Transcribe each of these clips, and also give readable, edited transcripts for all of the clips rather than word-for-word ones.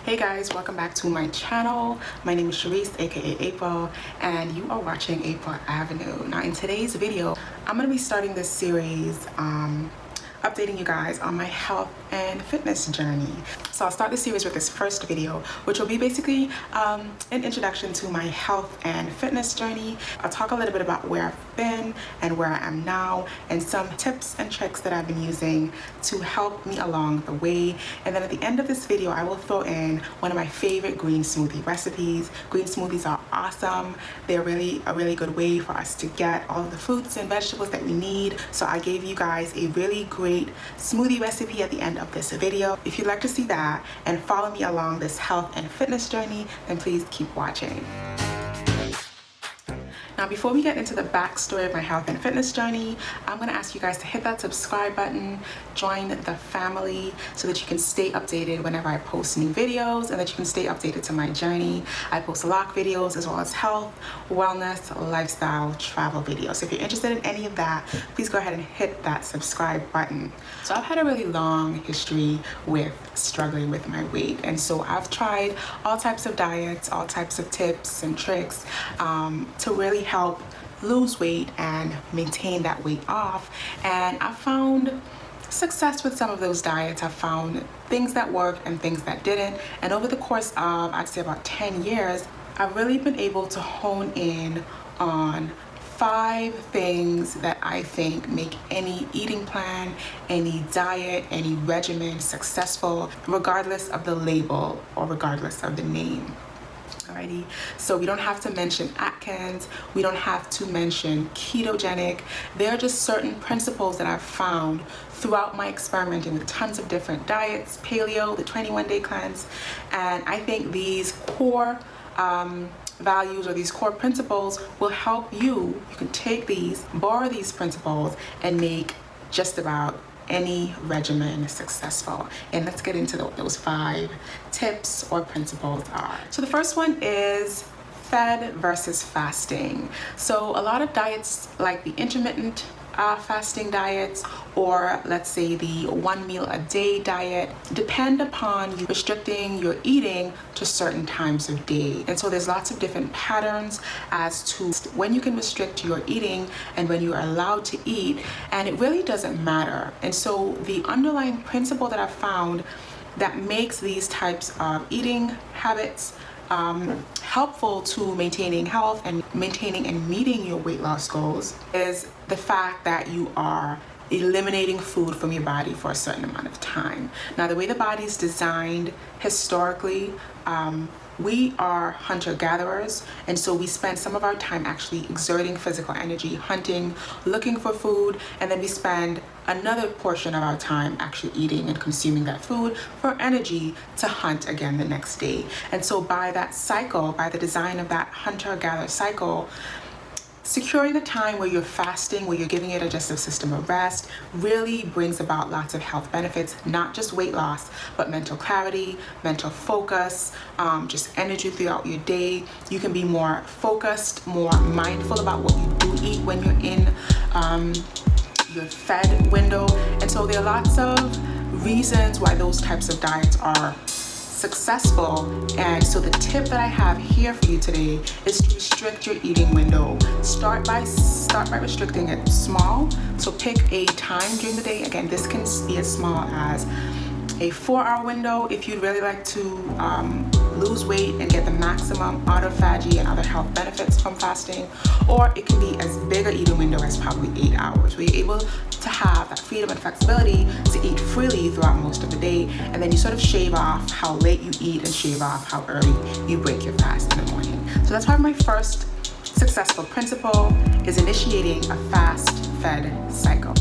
Hey guys, welcome back to my channel. My name is Sharice, aka April, and you are watching April Avenue. Now in today's video, I'm going to be starting this series updating you guys on my health and fitness journey. So I'll start the series with this first video, which will be basically an introduction to my health and fitness journey. I'll talk a little bit about where I've been and where I am now, and some tips and tricks that I've been using to help me along the way. And then at the end of this video, I will throw in one of my favorite green smoothie recipes. Green smoothies are awesome. They're really a really good way for us to get all of the fruits and vegetables that we need. So I gave you guys a really great smoothie recipe at the end of this video. If you'd like to see that and follow me along this health and fitness journey, then please keep watching. Now, before we get into the backstory of my health and fitness journey, I'm going to ask you guys to hit that subscribe button, join the family so that you can stay updated whenever I post new videos and that you can stay updated to my journey. I post lock videos as well as health, wellness, lifestyle, travel videos. So if you're interested in any of that, please go ahead and hit that subscribe button. So I've had a really long history with struggling with my weight, and so I've tried all types of diets, all types of tips and tricks to really help lose weight and maintain that weight off. And I found success with some of those diets. I found things that worked and things that didn't. And over the course of, I'd say, about 10 years, I've really been able to hone in on 5 things that I think make any eating plan, any diet, any regimen successful, regardless of the label or regardless of the name. Alrighty, so we don't have to mention Atkins, we don't have to mention ketogenic. There are just certain principles that I've found throughout my experimenting with tons of different diets, paleo, the 21-day cleanse, and I think these core values or these core principles will help you. You can take these, borrow these principles, and make just about any regimen successful. And let's get into those 5 tips or principles are. So the first one is fed versus fasting. So a lot of diets, like the intermittent fasting diets, or let's say the 1 meal a day diet, depend upon you restricting your eating to certain times of day. And so there's lots of different patterns as to when you can restrict your eating and when you are allowed to eat, and it really doesn't matter. And so the underlying principle that I've found that makes these types of eating habits helpful to maintaining health and maintaining and meeting your weight loss goals is the fact that you are eliminating food from your body for a certain amount of time. Now, the way the body is designed historically, we are hunter-gatherers, and so we spend some of our time actually exerting physical energy, hunting, looking for food, and then we spend another portion of our time actually eating and consuming that food for energy to hunt again the next day. And so by that cycle, by the design of that hunter-gatherer cycle, securing a time where you're fasting, where you're giving your digestive system a rest, really brings about lots of health benefits, not just weight loss, but mental clarity, mental focus, just energy throughout your day. You can be more focused, more mindful about what you do eat when you're in your fed window. And so there are lots of reasons why those types of diets are successful. And so the tip that I have here for you today is to restrict your eating window. Start by restricting it small. So pick a time during the day. Again, this can be as small as a 4-hour window if you'd really like to lose weight and get the maximum autophagy and other health benefits from fasting, or it can be as big an eating window as probably 8 hours, where you're able to have that freedom and flexibility to eat freely throughout most of the day, and then you sort of shave off how late you eat and shave off how early you break your fast in the morning. So that's why my first successful principle is initiating a fast-fed cycle.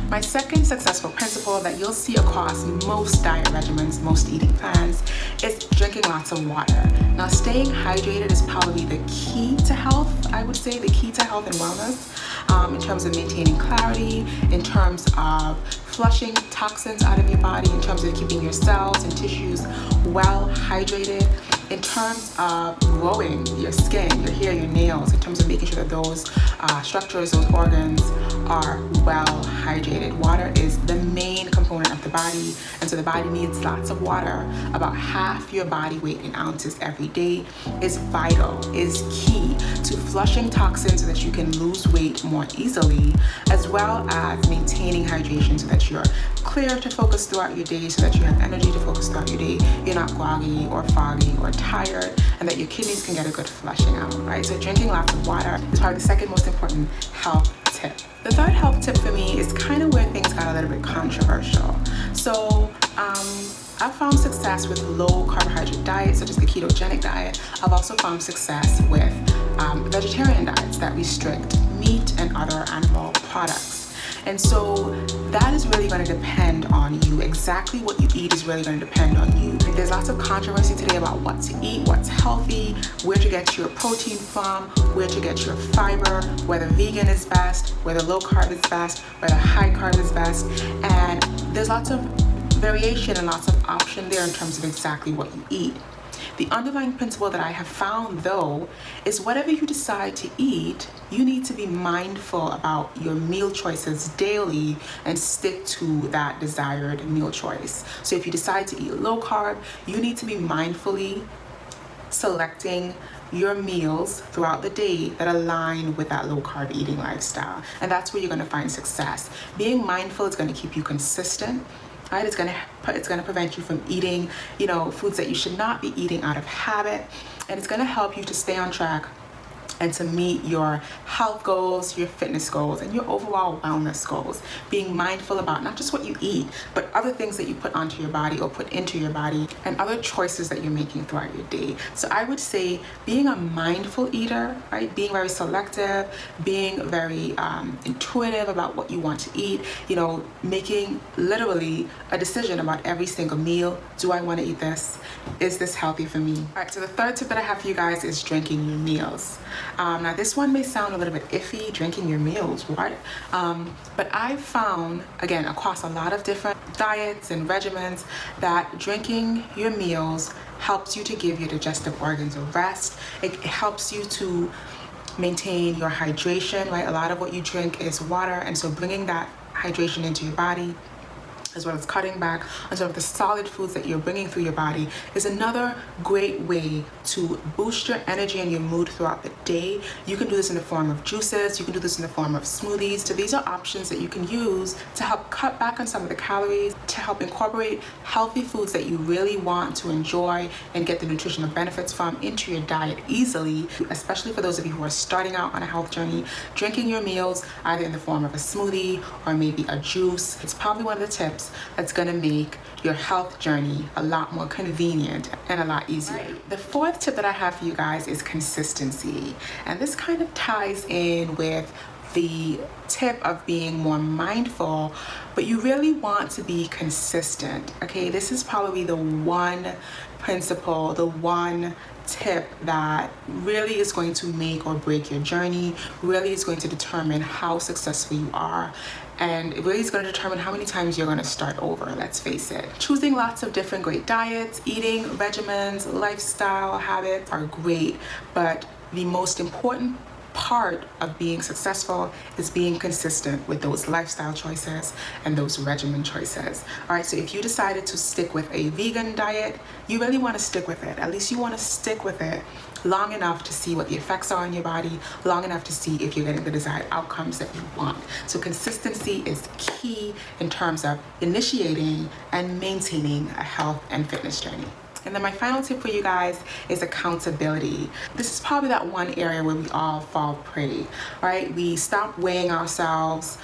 My second successful principle that you'll see across most diet regimens, most eating plans, is drinking lots of water. Now, staying hydrated is probably the key to health, I would say, the key to health and wellness, in terms of maintaining clarity, in terms of flushing toxins out of your body, in terms of keeping your cells and tissues well hydrated, in terms of growing your skin, your hair, your nails, in terms of making sure that those structures, those organs are well hydrated. Water is the main component of the body, and so the body needs lots of water. About half your body weight in ounces every day is vital, is key to flushing toxins so that you can lose weight more easily, as well as maintaining hydration so that you're clear to focus throughout your day, so that you have energy to focus throughout your day, you're not groggy or foggy or tired, and that your kidneys can get a good flushing out, right? So drinking lots of water is probably the second most important health tip. The third health tip for me is kind of where things got a little bit controversial. So I've found success with low carbohydrate diets, such as the ketogenic diet. I've also found success with vegetarian diets that restrict meat and other animal products. And so that is really going to depend on you. Exactly what you eat is really going to depend on you. There's lots of controversy today about what to eat, what's healthy, where to get your protein from, where to get your fiber, whether vegan is best, whether low carb is best, whether high carb is best. And there's lots of variation and lots of option there in terms of exactly what you eat. The underlying principle that I have found, though, is whatever you decide to eat, you need to be mindful about your meal choices daily and stick to that desired meal choice. So if you decide to eat low carb, you need to be mindfully selecting your meals throughout the day that align with that low carb eating lifestyle. And that's where you're going to find success. Being mindful is going to keep you consistent. Right? It's going to prevent you from eating, foods that you should not be eating out of habit, and it's going to help you to stay on track and to meet your health goals, your fitness goals, and your overall wellness goals. Being mindful about not just what you eat, but other things that you put onto your body or put into your body, and other choices that you're making throughout your day. So I would say being a mindful eater, right? Being very selective, being very intuitive about what you want to eat, making literally a decision about every single meal. Do I want to eat this? Is this healthy for me? All right, so the third tip that I have for you guys is drinking your meals. Now this one may sound a little bit iffy, drinking your meals, what? But I've found, again, across a lot of different diets and regimens, that drinking your meals helps you to give your digestive organs a rest. It helps you to maintain your hydration, right? A lot of what you drink is water, and so bringing that hydration into your body, as well as cutting back on some of the solid foods that you're bringing through your body, is another great way to boost your energy and your mood throughout the day. You can do this in the form of juices, you can do this in the form of smoothies. So these are options that you can use to help cut back on some of the calories, to help incorporate healthy foods that you really want to enjoy and get the nutritional benefits from into your diet easily, especially for those of you who are starting out on a health journey. Drinking your meals either in the form of a smoothie or maybe a juice, it's probably one of the tips that's going to make your health journey a lot more convenient and a lot easier. The fourth tip that I have for you guys is consistency, and this kind of ties in with the tip of being more mindful, but you really want to be consistent. Okay, this is probably the one principle, the one tip that really is going to make or break your journey, really is going to determine how successful you are, and it really is going to determine how many times you're going to start over. Let's face it. Choosing lots of different great diets, eating regimens, lifestyle habits are great, but the most important part of being successful is being consistent with those lifestyle choices and those regimen choices. All right, so if you decided to stick with a vegan diet, you really want to stick with it. At least you want to stick with it long enough to see what the effects are on your body, long enough to see if you're getting the desired outcomes that you want. So consistency is key in terms of initiating and maintaining a health and fitness journey. And then my final tip for you guys is accountability. This is probably that one area where we all fall prey, right? We stop weighing ourselves,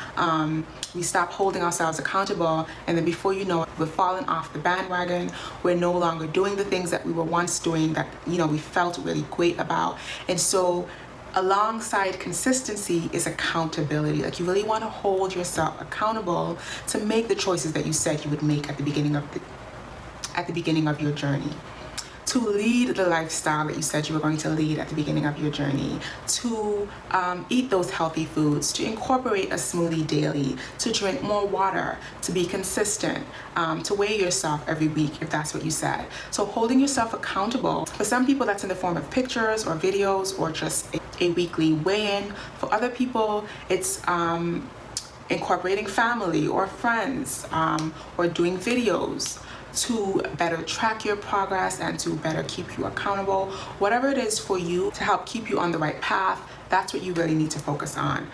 we stop holding ourselves accountable, and then before you know it, we're falling off the bandwagon. We're no longer doing the things that we were once doing that, we felt really great about. And so alongside consistency is accountability. Like, you really want to hold yourself accountable to make the choices that you said you would make at the beginning of your journey, to lead the lifestyle that you said you were going to lead at the beginning of your journey, to eat those healthy foods, to incorporate a smoothie daily, to drink more water, to be consistent, to weigh yourself every week if that's what you said. So holding yourself accountable. For some people, that's in the form of pictures or videos or just a weekly weigh-in. For other people, it's incorporating family or friends, or doing videos to better track your progress and to better keep you accountable. Whatever it is for you to help keep you on the right path, that's what you really need to focus on.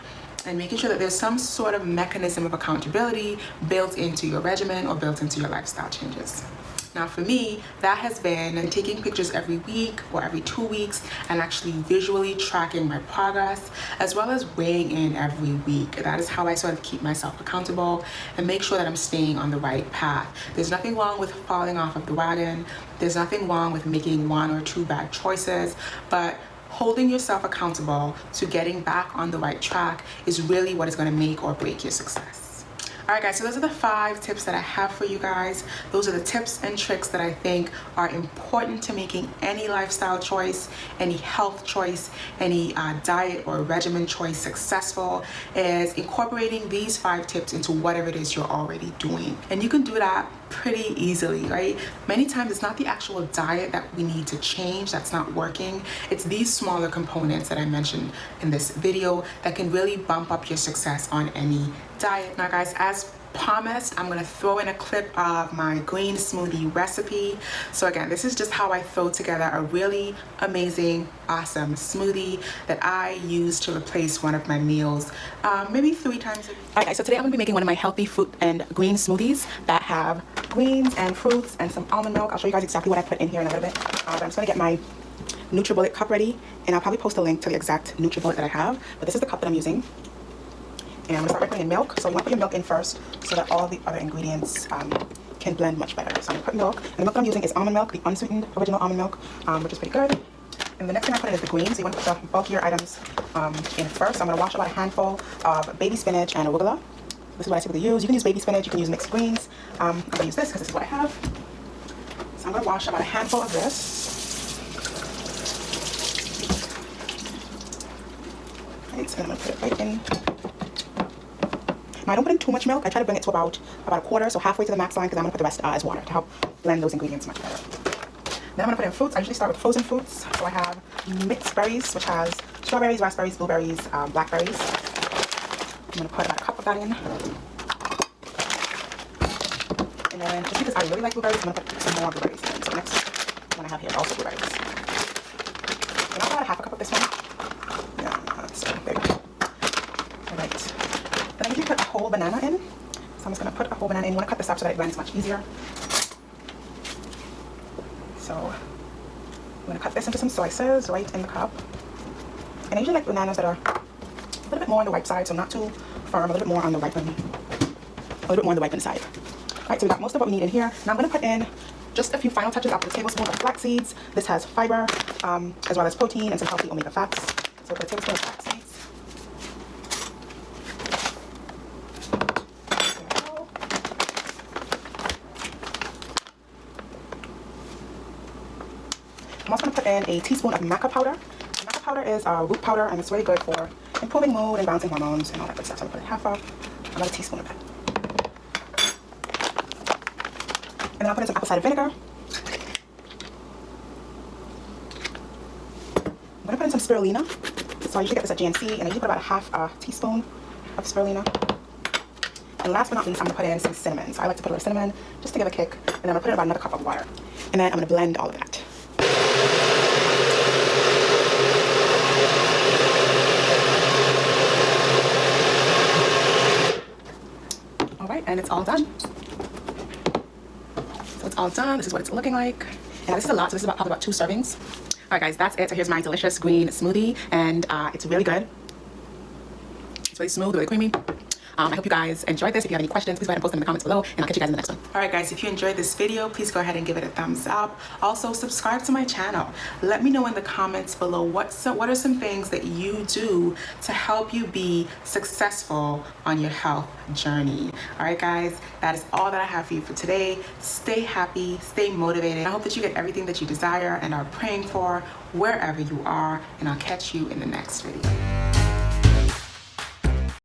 And making sure that there's some sort of mechanism of accountability built into your regimen or built into your lifestyle changes. Now for me, that has been taking pictures every week or every 2 weeks and actually visually tracking my progress, as well as weighing in every week. That is how I sort of keep myself accountable and make sure that I'm staying on the right path. There's nothing wrong with falling off of the wagon. There's nothing wrong with making 1 or 2 bad choices, but holding yourself accountable to getting back on the right track is really what is going to make or break your success. Alright guys, so those are the 5 tips that I have for you guys. Those are the tips and tricks that I think are important to making any lifestyle choice, any health choice, any diet or regimen choice successful, is incorporating these 5 tips into whatever it is you're already doing. And you can do that pretty easily, right? Many times it's not the actual diet that we need to change that's not working. It's these smaller components that I mentioned in this video that can really bump up your success on any diet. Now guys, as promised, I'm gonna throw in a clip of my green smoothie recipe. So again, this is just how I throw together a really amazing, awesome smoothie that I use to replace one of my meals, maybe 3 times a week. Alright guys, so today I'm gonna be making one of my healthy fruit and green smoothies that have greens and fruits and some almond milk. I'll show you guys exactly what I put in here in a little bit. But I'm just gonna get my NutriBullet cup ready, and I'll probably post a link to the exact NutriBullet that I have, but this is the cup that I'm using. And I'm gonna start by putting in milk. So you want to put your milk in first so that all the other ingredients can blend much better. So I'm gonna put milk, and the milk that I'm using is almond milk, the unsweetened original almond milk, which is pretty good. And the next thing I put in is the greens. So you want to put the bulkier items in first. So I'm gonna wash about a handful of baby spinach and arugula. This is what I typically use. You can use baby spinach, you can use mixed greens. I'm gonna use this because this is what I have. So I'm gonna wash about a handful of this. Right, so then I'm gonna put it right in. Now I don't put in too much milk. I try to bring it to about a quarter, so halfway to the max line, because I'm gonna put the rest as water to help blend those ingredients much better. Then I'm gonna put in fruits. I usually start with frozen fruits. So I have mixed berries, which has strawberries, raspberries, blueberries, blackberries. I'm gonna put about a cup of that in. And then just because I really like blueberries, I'm gonna put some more blueberries in. So the next one I have here is also blueberries. And I'll put about half a cup of this one. Yeah, that's so big. Alright. Then I usually put a whole banana in. So I'm just going to put a whole banana in. You want to cut this up so that it blends much easier. So I'm going to cut this into some slices right in the cup. And I usually like bananas that are a little bit more on the ripe side, so not too firm, a little bit more on the ripened side. Alright, so we got most of what we need in here. Now I'm going to put in just a few final touches after the tablespoon of flax seeds. This has fiber, as well as protein and some healthy omega fats. So put a tablespoon of flax seeds. I'm also going to put in a teaspoon of maca powder. Maca powder is a root powder, and it's really good for improving mood and balancing hormones and all that good stuff. So I'm going to put another teaspoon of that. And then I'll put in some apple cider vinegar. I'm going to put in some spirulina. So I usually get this at GNC, and I usually put about a half a teaspoon of spirulina. And last but not least, I'm going to put in some cinnamon. So I like to put a little cinnamon just to give a kick. And then I'm going to put in about another cup of water. And then I'm going to blend all of that. Alright, and it's all done. So it's all done. This is what it's looking like. And this is a lot, so this is probably about 2 servings. Alright guys, that's it. So here's my delicious green smoothie, and it's really good. It's really smooth, really creamy. I hope you guys enjoyed this. If you have any questions, please go ahead and post them in the comments below, and I'll catch you guys in the next one. Alright guys, if you enjoyed this video, please go ahead and give it a thumbs up. Also, subscribe to my channel. Let me know in the comments below what are some things that you do to help you be successful on your health journey. Alright guys, that is all that I have for you for today. Stay happy, stay motivated. I hope that you get everything that you desire and are praying for wherever you are, and I'll catch you in the next video.